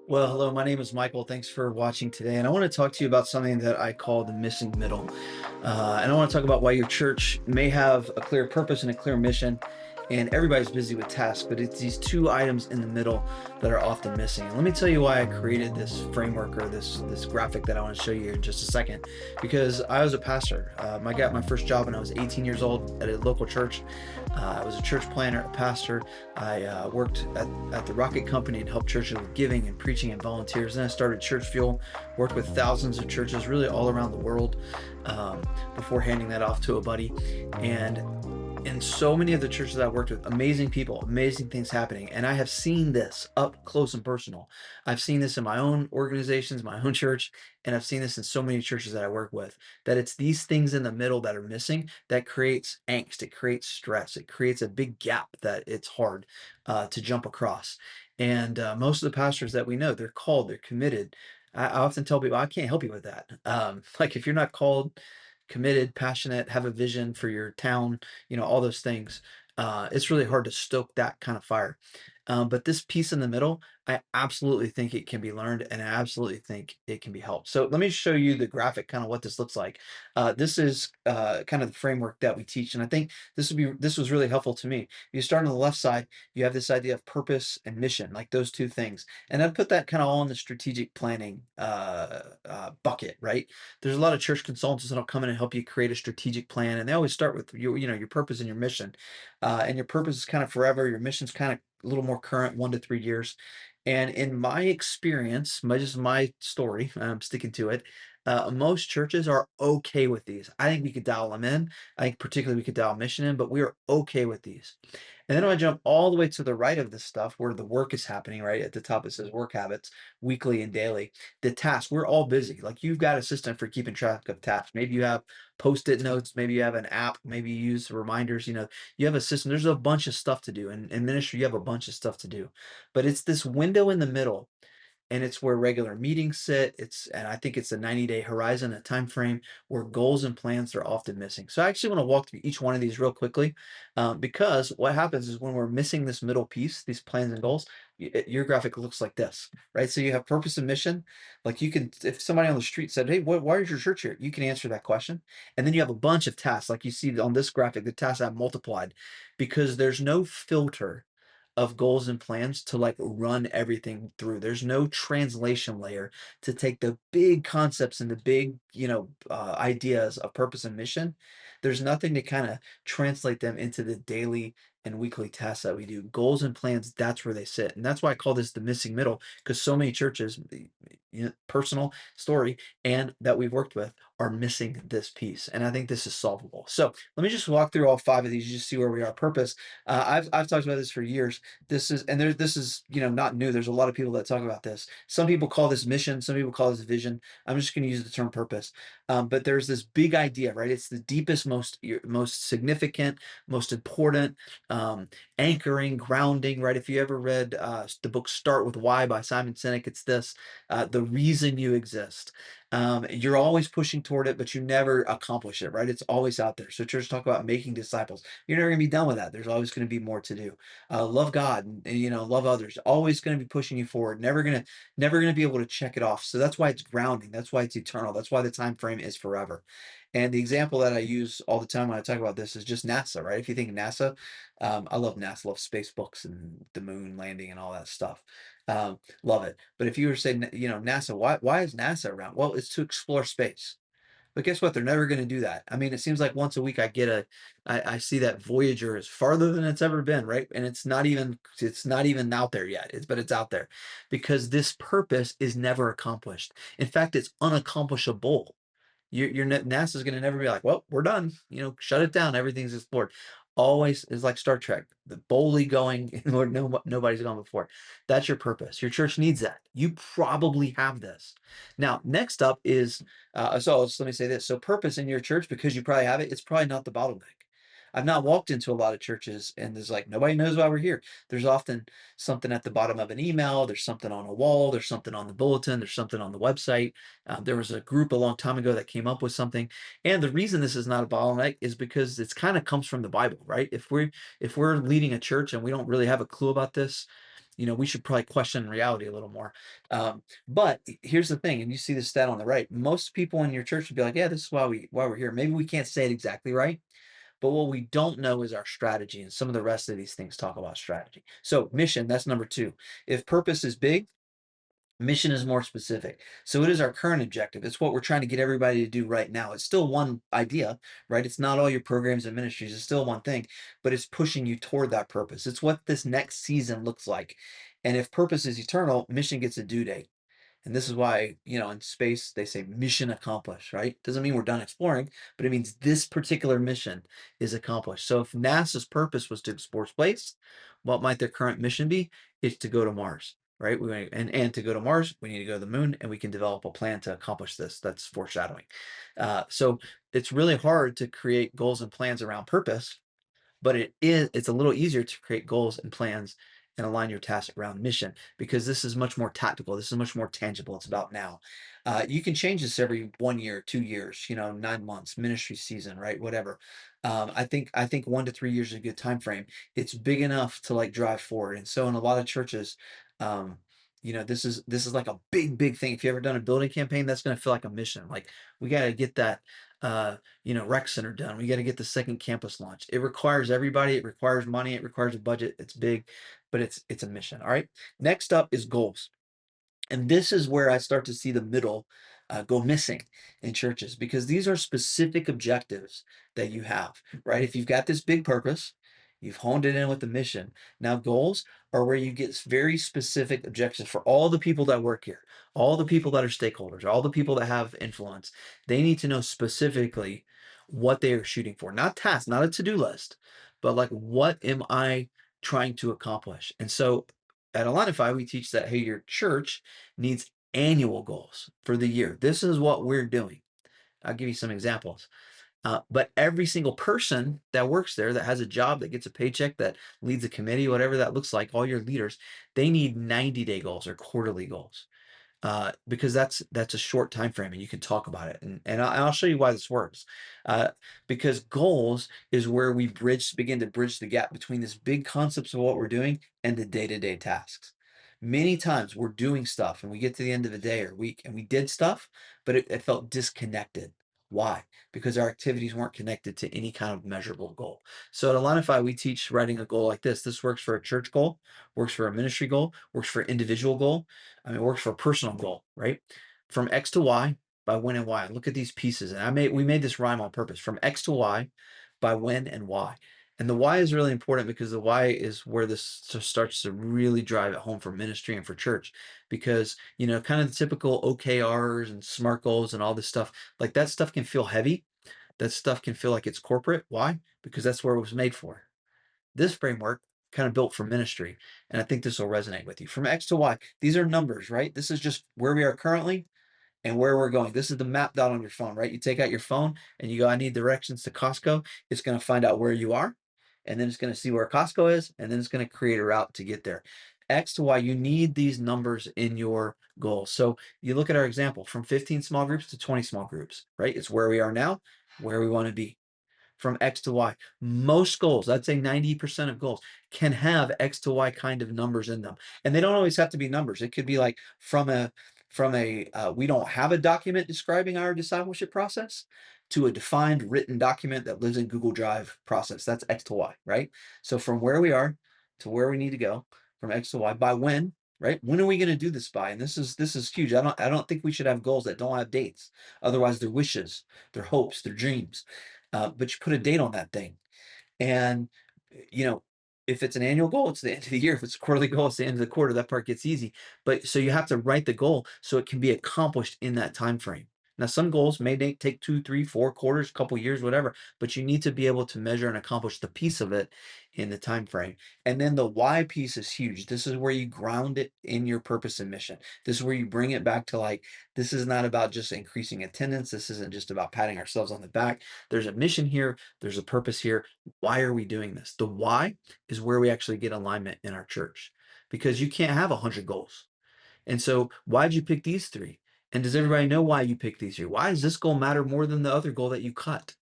Well, hello, my name is Michael. Thanks for watching today. And I want to talk to you about something that I call the missing middle. And I want to talk about why your church may have a clear purpose and a clear mission, and everybody's busy with tasks, but it's these two items in the middle that are often missing. And let me tell you why I created this framework or this graphic that I want to show you in just a second. Because I was a pastor. I got my first job when I was 18 years old at a local church. I was a church planner, a pastor. I worked at the Rocket Company and helped churches with giving and preaching and volunteers. Then I started Church Fuel, worked with thousands of churches really all around the world before handing that off to a buddy. And in so many of the churches I worked with, amazing people, amazing things happening. And I have seen this up close and personal. I've seen this in my own organizations, my own church, and I've seen this in so many churches that I work with, that it's these things in the middle that are missing that creates angst, it creates stress, it creates a big gap that it's hard to jump across. And most of the pastors that we know, they're called, they're committed. I often tell people, I can't help you with that. Like if you're not called, committed, passionate, have a vision for your town, all those things. It's really hard to stoke that kind of fire. But this piece in the middle, I absolutely think it can be learned and I absolutely think it can be helped. So let me show you the graphic, kind of what this looks like. This is kind of the framework that we teach. And I think this was really helpful to me. You start on the left side, you have this idea of purpose and mission, like those two things. And I'd put that kind of all in the strategic planning bucket, right? There's a lot of church consultants that'll come in and help you create a strategic plan, and they always start with your purpose and your mission. And your purpose is kind of forever. Your mission's kind of a little more current, 1 to 3 years. And in my experience, just my story, I'm sticking to it. Most churches are okay with these. I think we could dial them in. I think particularly we could dial mission in, but we are okay with these. And then I jump all the way to the right of this stuff where the work is happening, right? At the top it says work habits, weekly and daily. The task, we're all busy. Like you've got a system for keeping track of tasks. Maybe you have post-it notes, maybe you have an app, maybe you use reminders, you have a system. There's a bunch of stuff to do. And in ministry, you have a bunch of stuff to do. But it's this window in the middle, and it's where regular meetings sit. And I think it's a 90-day horizon, a time frame where goals and plans are often missing. So I actually want to walk through each one of these real quickly, because what happens is when we're missing this middle piece, these plans and goals, your graphic looks like this, right? So you have purpose and mission. Like you can, if somebody on the street said, "Hey, why is your church here?" You can answer that question, and then you have a bunch of tasks, like you see on this graphic. The tasks have multiplied because there's no filter of goals and plans to like run everything through. There's no translation layer to take the big concepts and the big, ideas of purpose and mission. There's nothing to kind of translate them into the daily and weekly tasks that we do. Goals and plans, that's where they sit. And that's why I call this the missing middle, because so many churches, personal story, and that we've worked with are missing this piece. And I think this is solvable. So let me just walk through all five of these, you just see where we are. Purpose. I've talked about this for years. This is not new. There's a lot of people that talk about this. Some people call this mission, some people call this vision. I'm just going to use the term purpose. But there's this big idea, right? It's the deepest, most significant, most important, anchoring, grounding, right? If you ever read the book Start with Why by Simon Sinek, it's this: the reason you exist. You're always pushing toward it, but you never accomplish it, right? It's always out there. So church talk about making disciples. You're never going to be done with that. There's always going to be more to do. Love God and love others. Always going to be pushing you forward. Never gonna be able to check it off. So that's why it's grounding. That's why it's eternal. That's why the time frame is forever. And the example that I use all the time when I talk about this is just NASA, right? If you think NASA, I love NASA, love space books and the moon landing and all that stuff. Love it. But if you were to say, NASA, why is NASA around? Well, it's to explore space. But guess what? They're never going to do that. I mean, it seems like once a week I see that Voyager is farther than it's ever been, right? And it's not even out there yet. But it's out there because this purpose is never accomplished. In fact, it's unaccomplishable. NASA's going to never be like, well, we're done. Shut it down. Everything's explored. Always is like Star Trek, the boldly going where nobody's gone before. That's your purpose. Your church needs that. You probably have this. Now, next up is let me say this. So purpose in your church, because you probably have it, it's probably not the bottleneck. I've not walked into a lot of churches and there's like nobody knows why we're here. There's often something at the bottom of an email, there's something on a wall, there's something on the bulletin, there's something on the website. There was a group a long time ago that came up with something. And the reason this is not a bottleneck is because it's kind of comes from the Bible, right? If we're leading a church and we don't really have a clue about this, we should probably question reality a little more. But here's the thing, and you see the stat on the right. Most people in your church would be like, "Yeah, this is why we're here." Maybe we can't say it exactly right, but what we don't know is our strategy, and some of the rest of these things talk about strategy. So mission, that's number two. If purpose is big, mission is more specific. So it is our current objective. It's what we're trying to get everybody to do right now. It's still one idea, right? It's not all your programs and ministries. It's still one thing, but it's pushing you toward that purpose. It's what this next season looks like. And if purpose is eternal, mission gets a due date. And this is why, in space, they say mission accomplished, right? Doesn't mean we're done exploring, but it means this particular mission is accomplished. So if NASA's purpose was to explore space, what might their current mission be? It's to go to Mars, right? And to go to Mars, we need to go to the moon, and we can develop a plan to accomplish this. That's foreshadowing. So it's really hard to create goals and plans around purpose, but it's a little easier to create goals and plans and align your tasks around mission, because this is much more tactical. This is much more tangible. It's about now. You can change this every 1 year, 2 years, 9 months, ministry season, right? Whatever. I think 1 to 3 years is a good time frame. It's big enough to like drive forward. And so in a lot of churches, um, this is like a big thing. If you ever done a building campaign, that's going to feel like a mission. Like we got to get that rec center done. We got to get the second campus launch. It requires everybody. It requires money. It requires a budget. It's big, but it's a mission. All right. Next up is goals. And this is where I start to see the middle go missing in churches, because these are specific objectives that you have, right? If you've got this big purpose, you've honed it in with the mission. Now, goals are where you get very specific objectives for all the people that work here, all the people that are stakeholders, all the people that have influence. They need to know specifically what they are shooting for, not tasks, not a to do list, but like, what am I trying to accomplish? And so at Align, we teach that, hey, your church needs annual goals for the year. This is what we're doing. I'll give you some examples. But every single person that works there, that has a job, that gets a paycheck, that leads a committee, whatever that looks like, all your leaders, they need 90-day goals or quarterly goals, because that's a short time frame, and you can talk about it. And I'll show you why this works. Uh, because goals is where we begin to bridge the gap between this big concepts of what we're doing and the day-to-day tasks. Many times we're doing stuff and we get to the end of a day or week and we did stuff, but it felt disconnected. Why? Because our activities weren't connected to any kind of measurable goal. So at Align, we teach writing a goal like this. This works for a church goal, works for a ministry goal, works for individual goal. I mean, it works for a personal goal, right? From X to Y by when and why. Look at these pieces. And we made this rhyme on purpose. From X to Y by when and why. And the why is really important, because the why is where this starts to really drive it home for ministry and for church. Because, kind of the typical OKRs and SMART goals and all this stuff, like that stuff can feel heavy. That stuff can feel like it's corporate. Why? Because that's where it was made for. This framework kind of built for ministry, and I think this will resonate with you. From X to Y, these are numbers, right? This is just where we are currently and where we're going. This is the map dot on your phone, right? You take out your phone and you go, I need directions to Costco. It's going to find out where you are, and then it's going to see where Costco is, and then it's going to create a route to get there. X to Y, you need these numbers in your goals. So you look at our example, from 15 small groups to 20 small groups, right? It's where we are now, where we want to be. From X to Y. Most goals, I'd say 90% of goals, can have X to Y kind of numbers in them. And they don't always have to be numbers. It could be like we don't have a document describing our discipleship process, to a defined written document that lives in Google Drive process. That's X to Y, right? So from where we are to where we need to go, from X to Y, by when, right? When are we going to do this by? And this is huge. I don't think we should have goals that don't have dates. Otherwise, they're wishes, they're hopes, they're dreams. But you put a date on that thing. And, you know, if it's an annual goal, it's the end of the year. If it's a quarterly goal, it's the end of the quarter. That part gets easy. But so you have to write the goal so it can be accomplished in that time frame. Now, some goals may take 2, 3, 4 quarters, couple years, whatever, but you need to be able to measure and accomplish the piece of it in the time frame. And then the why piece is huge. This is where you ground it in your purpose and mission. This is where you bring it back to, like, this is not about just increasing attendance. This isn't just about patting ourselves on the back. There's a mission here. There's a purpose here. Why are we doing this? The why is where we actually get alignment in our church, because you can't have 100 goals. And so why'd you pick these three? And does everybody know why you picked these three? Why does this goal matter more than the other goal that you cut?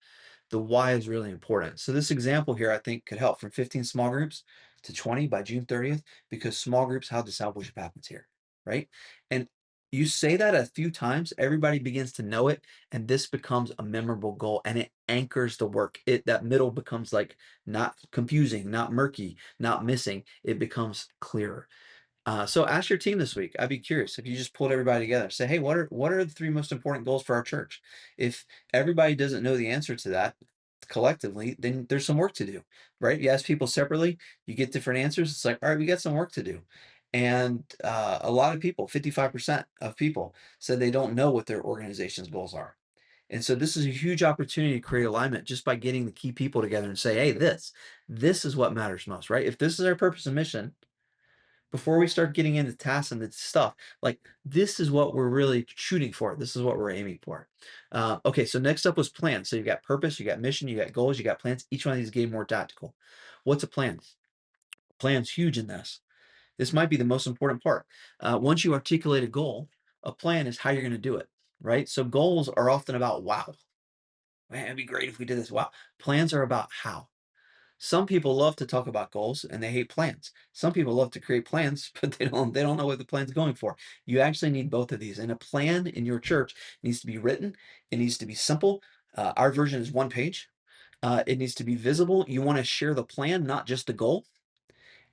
The why is really important. So this example here, I think, could help. From 15 small groups to 20 by June 30th because small groups, how discipleship happens here, right? And you say that a few times, everybody begins to know it, and this becomes a memorable goal and it anchors the work. That middle becomes like not confusing, not murky, not missing. It becomes clearer. So ask your team this week. I'd be curious if you just pulled everybody together. Say, hey, what are the three most important goals for our church? If everybody doesn't know the answer to that collectively, then there's some work to do, right? You ask people separately, you get different answers. It's like, all right, we got some work to do. And a lot of people, 55% of people, said they don't know what their organization's goals are. And so this is a huge opportunity to create alignment just by getting the key people together and say, hey, this is what matters most, right? If this is our purpose and mission, before we start getting into tasks and the stuff, like this is what we're really shooting for. This is what we're aiming for. Okay, so next up was plan. So you got purpose, you got mission, you got goals, you got plans. Each one of these getting more tactical. What's a plan? Plan's huge in this. This might be the most important part. Once you articulate a goal, a plan is how you're going to do it, right? So goals are often about wow. Man, it'd be great if we did this. Wow. Plans are about how. Some people love to talk about goals and they hate plans. Some people love to create plans, but they don't know what the plan's going for. You actually need both of these. And a plan in your church needs to be written. It needs to be simple. Our version is one page. It needs to be visible. You want to share the plan, not just the goal.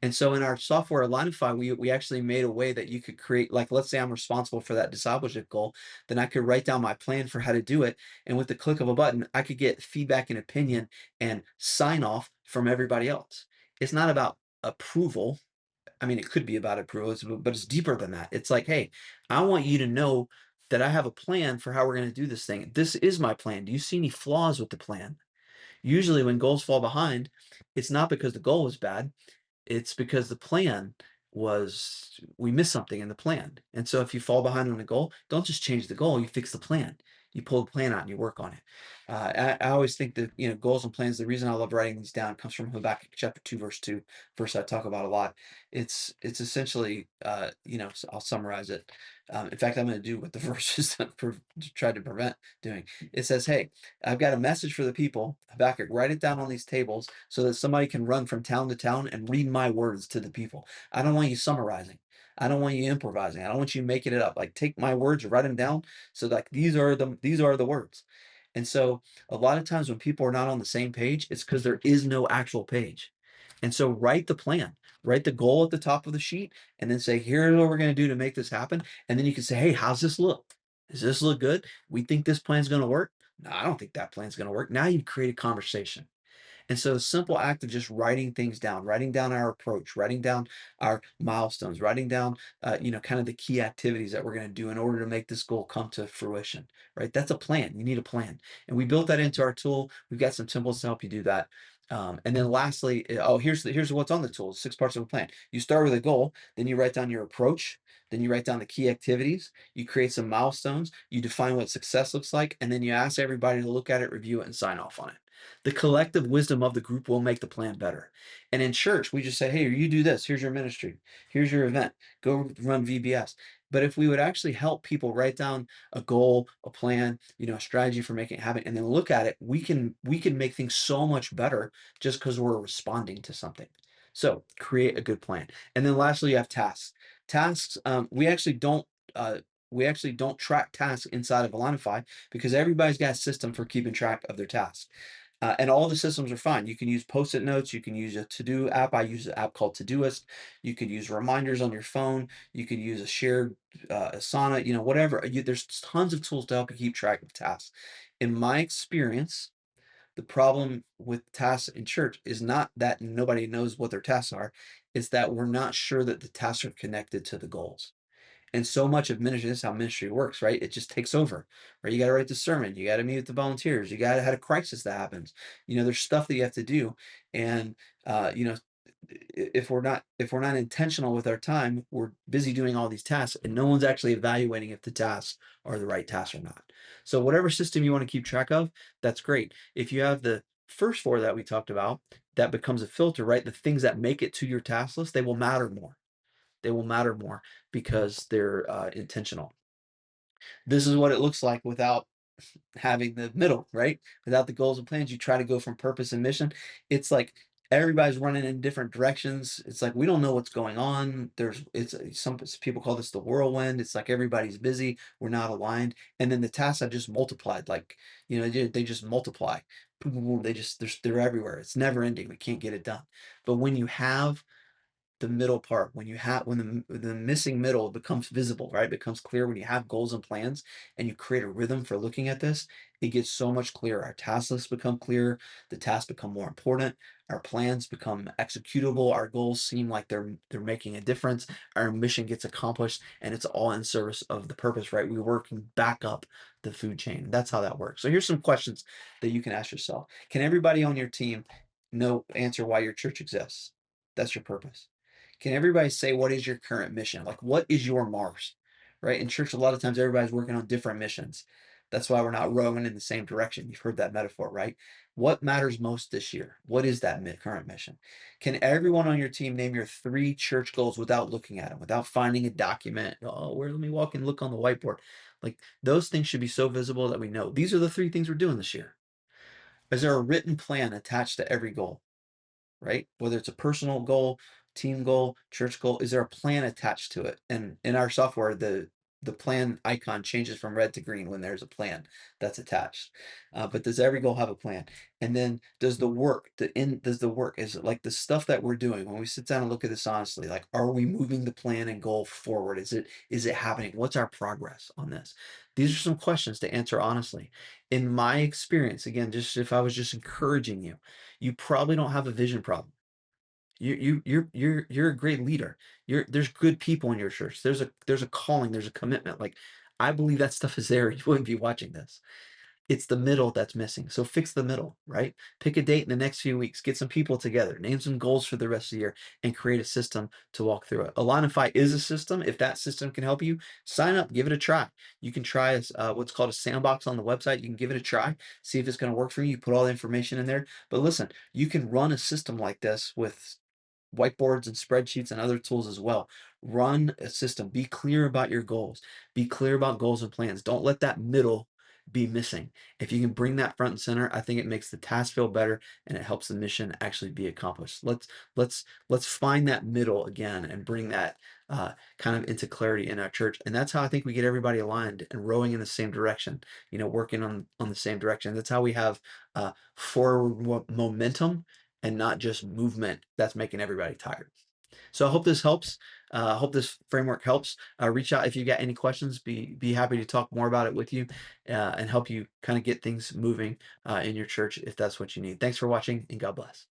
And so in our software Align, we actually made a way that you could create, like, let's say I'm responsible for that discipleship goal, then I could write down my plan for how to do it. And with the click of a button, I could get feedback and opinion and sign off from everybody else. It's not about approval. I mean, it could be about approval, but it's deeper than that. It's like, hey, I want you to know that I have a plan for how we're going to do this thing. This is my plan. Do you see any flaws with the plan? Usually when goals fall behind, it's not because the goal was bad, it's because the plan was we missed something in the plan. And so if you fall behind on the goal, don't just change the goal, you fix the plan. You pull the plan out and you work on it. I always think that goals and plans. The reason I love writing these down comes from Habakkuk chapter 2, verse 2, verse I talk about a lot. It's essentially I'll summarize it. In fact, I'm going to do what the verses tried to prevent doing. It says, "Hey, I've got a message for the people. Habakkuk, write it down on these tables so that somebody can run from town to town and read my words to the people. I don't want you summarizing. I don't want you improvising. I don't want you making it up. Like take my words, write them down. So like these are the words." And so a lot of times when people are not on the same page, it's because there is no actual page. And so write the plan, write the goal at the top of the sheet, and then say, here's what we're going to do to make this happen. And then you can say, hey, how's this look? Does this look good? We think this plan's going to work. No, I don't think that plan's going to work. Now you create a conversation. And so the simple act of just writing things down, writing down our approach, writing down our milestones, writing down, kind of the key activities that we're going to do in order to make this goal come to fruition, right? That's a plan. You need a plan. And we built that into our tool. We've got some templates to help you do that. And then lastly, here's what's on the tool, 6 parts of a plan. You start with a goal, then you write down your approach, then you write down the key activities, you create some milestones, you define what success looks like, and then you ask everybody to look at it, review it, and sign off on it. The collective wisdom of the group will make the plan better. And in church, we just say, hey, you do this. Here's your ministry. Here's your event. Go run VBS. But if we would actually help people write down a goal, a plan, a strategy for making it happen, and then look at it, we can make things so much better just because we're responding to something. So create a good plan. And then lastly, you have tasks. Tasks, we actually don't track tasks inside of Align because everybody's got a system for keeping track of their tasks. And all the systems are fine. You can use post-it notes. You can use a to-do app. I use an app called Todoist. You could use reminders on your phone. You could use a shared Asana, whatever. There's tons of tools to help you keep track of tasks. In my experience, the problem with tasks in church is not that nobody knows what their tasks are. It's that we're not sure that the tasks are connected to the goals. And so much of ministry, this is how ministry works, right? It just takes over, right? You got to write the sermon. You got to meet with the volunteers. You got to have a crisis that happens. There's stuff that you have to do. And, if we're not intentional with our time, we're busy doing all these tasks and no one's actually evaluating if the tasks are the right tasks or not. So whatever system you want to keep track of, that's great. If you have the first four that we talked about, that becomes a filter, right? The things that make it to your task list, they will matter more. They will matter more because they're intentional. This is what it looks like without having the middle, right? Without the goals and plans, you try to go from purpose and mission. It's like Everybody's running in different directions. It's like we don't know what's going on. Some people call this the whirlwind. It's like everybody's busy. We're not aligned, and then the tasks have just multiplied. Like they just multiply. Boom, boom, boom. They're everywhere. It's never ending. We can't get it done. But when you have the middle part, when the missing middle becomes visible, right, becomes clear, when you have goals and plans and you create a rhythm for looking at this, it gets so much clearer. Our task lists become clearer, the tasks become more important, our plans become executable, our goals seem like they're making a difference, our mission gets accomplished, and it's all in service of the purpose, right? We're working back up the food chain. That's how that works. So here's some questions that you can ask yourself. Can everybody on your team answer why your church exists? That's your purpose. Can everybody say what is your current mission? Like, what is your Mars? Right? In church, a lot of times everybody's working on different missions. That's why we're not rowing in the same direction. You've heard that metaphor, right? What matters most this year? What is that current mission? Can everyone on your team name your three church goals without looking at them, without finding a document? Oh, where let me walk and look on the whiteboard. Like those things should be so visible that we know these are the three things we're doing this year. Is there a written plan attached to every goal? Right? Whether it's a personal goal, team goal, church goal, is there a plan attached to it? And in our software, the plan icon changes from red to green when there's a plan that's attached. But does every goal have a plan? And then does the work is it like the stuff that we're doing when we sit down and look at this honestly? Like, are we moving the plan and goal forward? Is it happening? What's our progress on this? These are some questions to answer honestly. In my experience, again, just if I was just encouraging you, you probably don't have a vision problem. You're a great leader. There's good people in your church. There's a calling, there's a commitment. Like I believe that stuff is there. You wouldn't be watching this. It's the middle that's missing. So fix the middle, right? Pick a date in the next few weeks, get some people together, name some goals for the rest of the year, and create a system to walk through it. Align is a system. If that system can help you, sign up, give it a try. You can try what's called a sandbox on the website. You can give it a try, see if it's going to work for you. You put all the information in there. But listen, you can run a system like this with whiteboards and spreadsheets and other tools as well. Run a system. Be clear about your goals. Be clear about goals and plans. Don't let that middle be missing. If you can bring that front and center, I think it makes the task feel better and it helps the mission actually be accomplished. Let's find that middle again and bring that kind of into clarity in our church. And that's how I think we get everybody aligned and rowing in the same direction. Working on the same direction. That's how we have forward momentum and not just movement that's making everybody tired. So I hope this helps. I hope this framework helps. Reach out if you got any questions. Be happy to talk more about it with you and help you kind of get things moving in your church if that's what you need. Thanks for watching and God bless.